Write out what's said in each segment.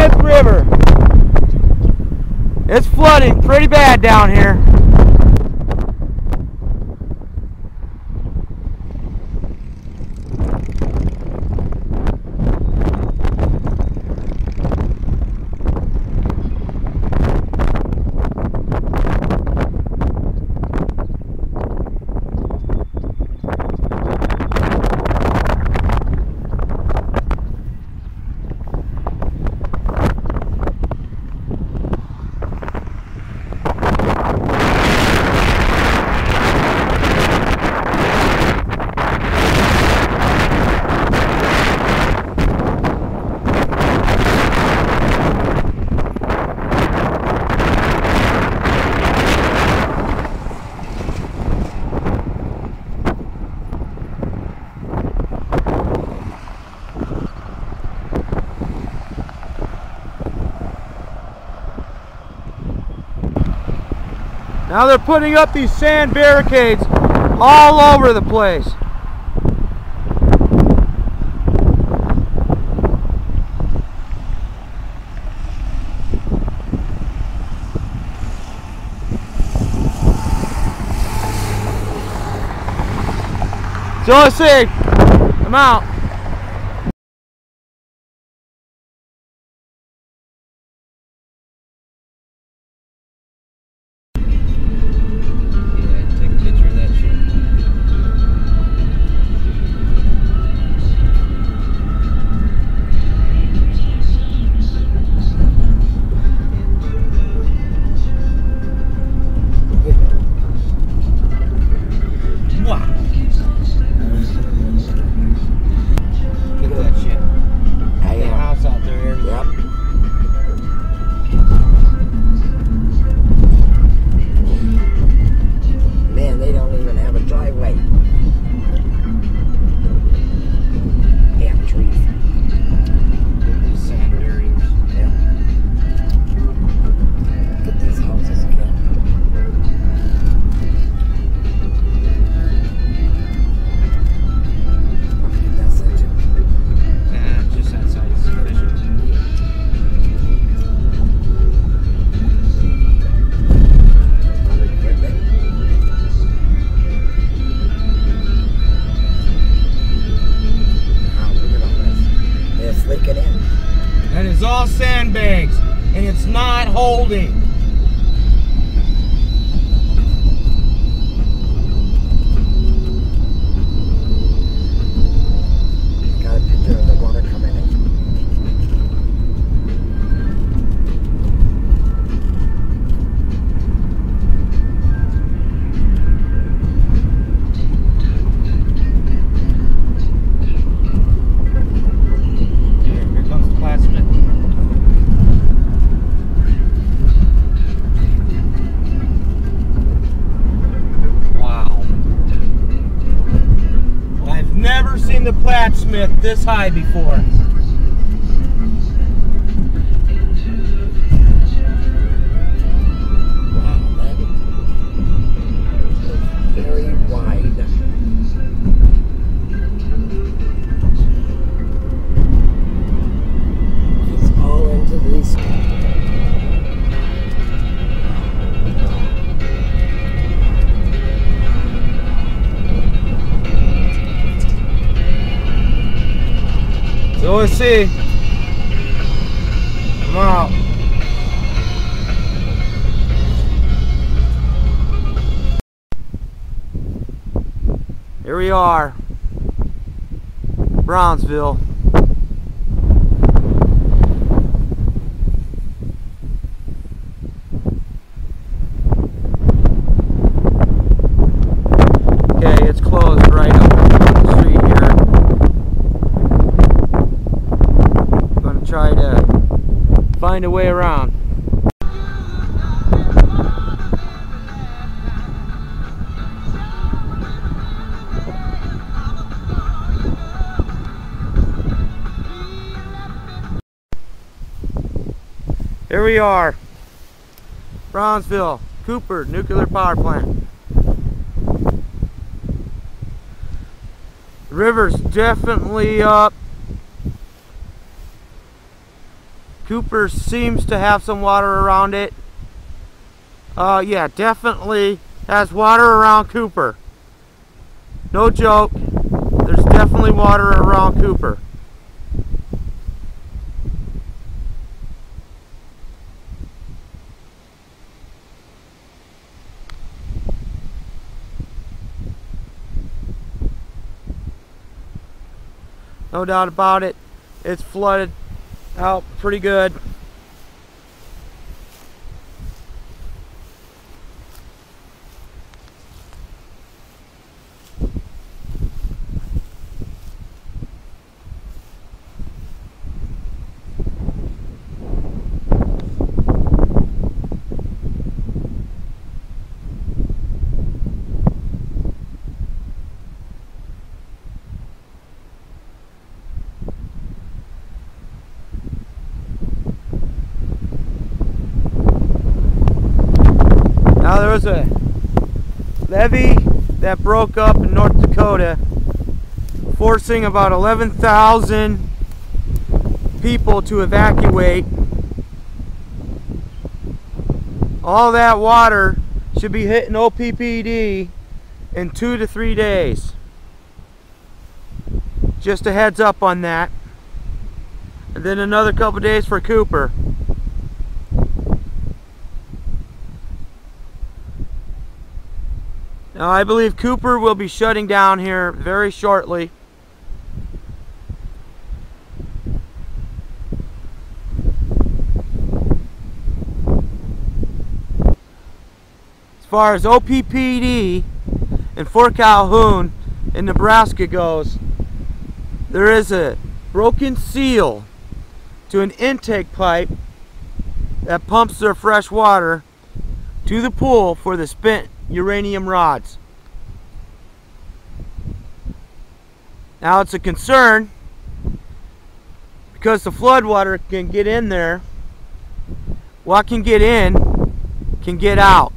this river. It's flooding pretty bad down here. Now they're putting up these sand barricades all over the place. So let's see. I'm out. And it's all sandbags, and it's not holding. Got a picture of the water coming in. Never seen the Plattsmouth this high before. Wow, that is very wide. It's all into these. So let's see. I'm out. Here we are, Brownsville. Okay, it's closed right up the street here. Try to find a way around. Here we are, Brownsville, Cooper Nuclear Power Plant. The river's definitely up. Cooper seems to have some water around it. Yeah, definitely has water around Cooper. No joke. There's definitely water around Cooper. No doubt about it. It's flooded out pretty good. Now there was a levee that broke up in North Dakota, forcing about 11,000 people to evacuate. All that water should be hitting OPPD in 2 to 3 days. Just a heads up on that. And then another couple days for Cooper. Now I believe Cooper will be shutting down here very shortly. As far as OPPD in Fort Calhoun in Nebraska goes, there is a broken seal to an intake pipe that pumps their fresh water to the pool for the spent uranium rods. Now it's a concern because the flood water can get in there. What can get in can get out.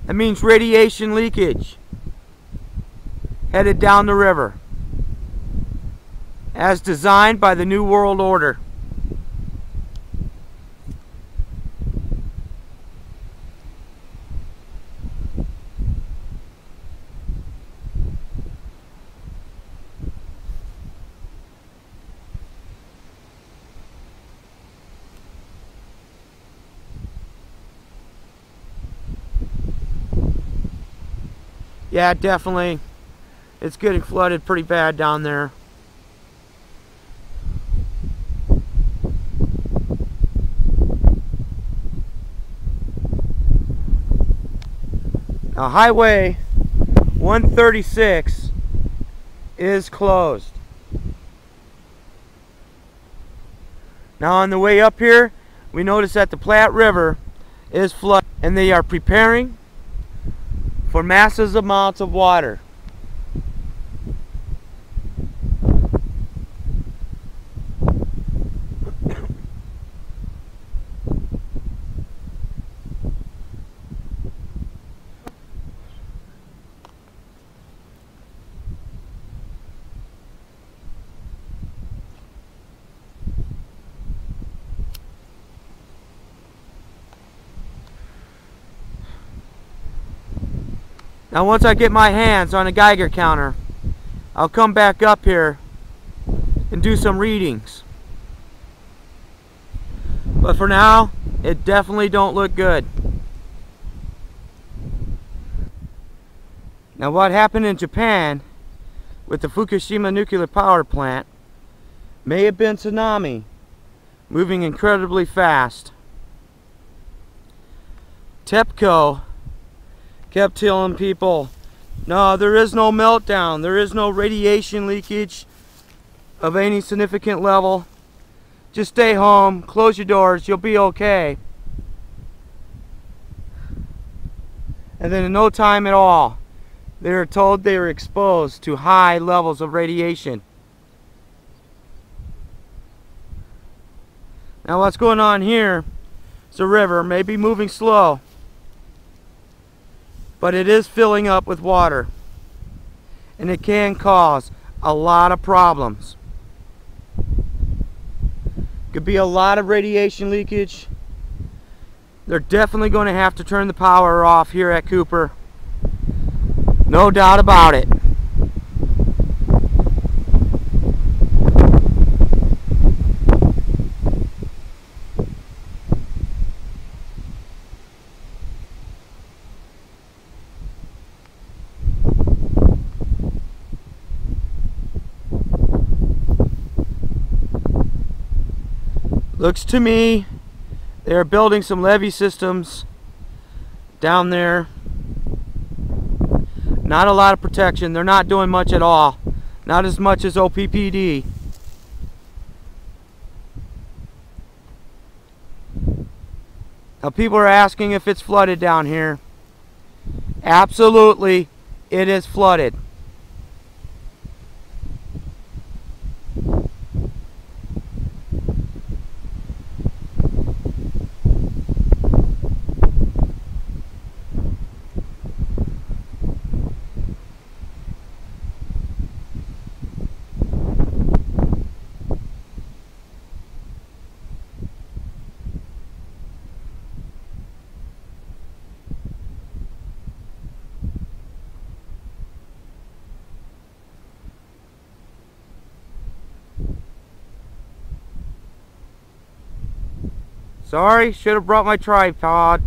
That means radiation leakage headed down the river as designed by the New World Order. Yeah, definitely. It's getting flooded pretty bad down there. Now, Highway 136 is closed. Now, on the way up here, we notice that the Platte River is flooded, and they are preparing for massive amounts of water. Now once I get my hands on a Geiger counter, I'll come back up here and do some readings. But for now, it definitely don't look good. Now what happened in Japan with the Fukushima nuclear power plant may have been tsunami moving incredibly fast. TEPCO kept telling people, no, there is no meltdown, there is no radiation leakage of any significant level. Just stay home, close your doors, you'll be okay. And then in no time at all, they were told they were exposed to high levels of radiation. Now what's going on here is the river may be moving slow, but it is filling up with water, and it can cause a lot of problems. Could be a lot of radiation leakage. They're definitely going to have to turn the power off here at Cooper. No doubt about it. Looks to me they're building some levee systems down there. Not a lot of protection. They're not doing much at all. Not as much as OPPD. Now people are asking if it's flooded down here. Absolutely, it is flooded. Sorry, should have brought my tripod.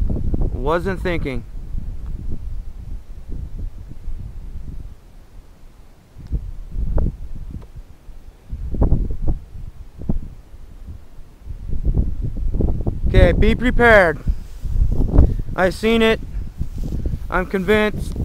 Wasn't thinking. Okay, be prepared. I've seen it. I'm convinced.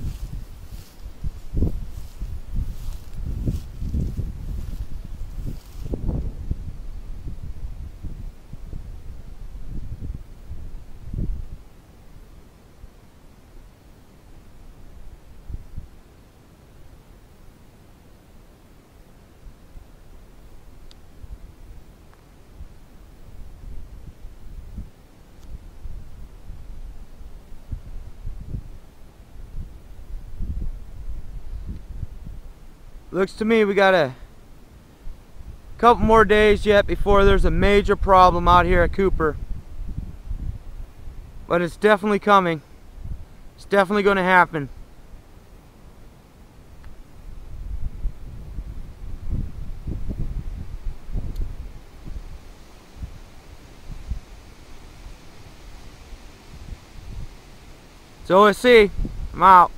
Looks to me we got a couple more days yet before there's a major problem out here at Cooper. But it's definitely coming. It's definitely going to happen. So we'll see. I'm out.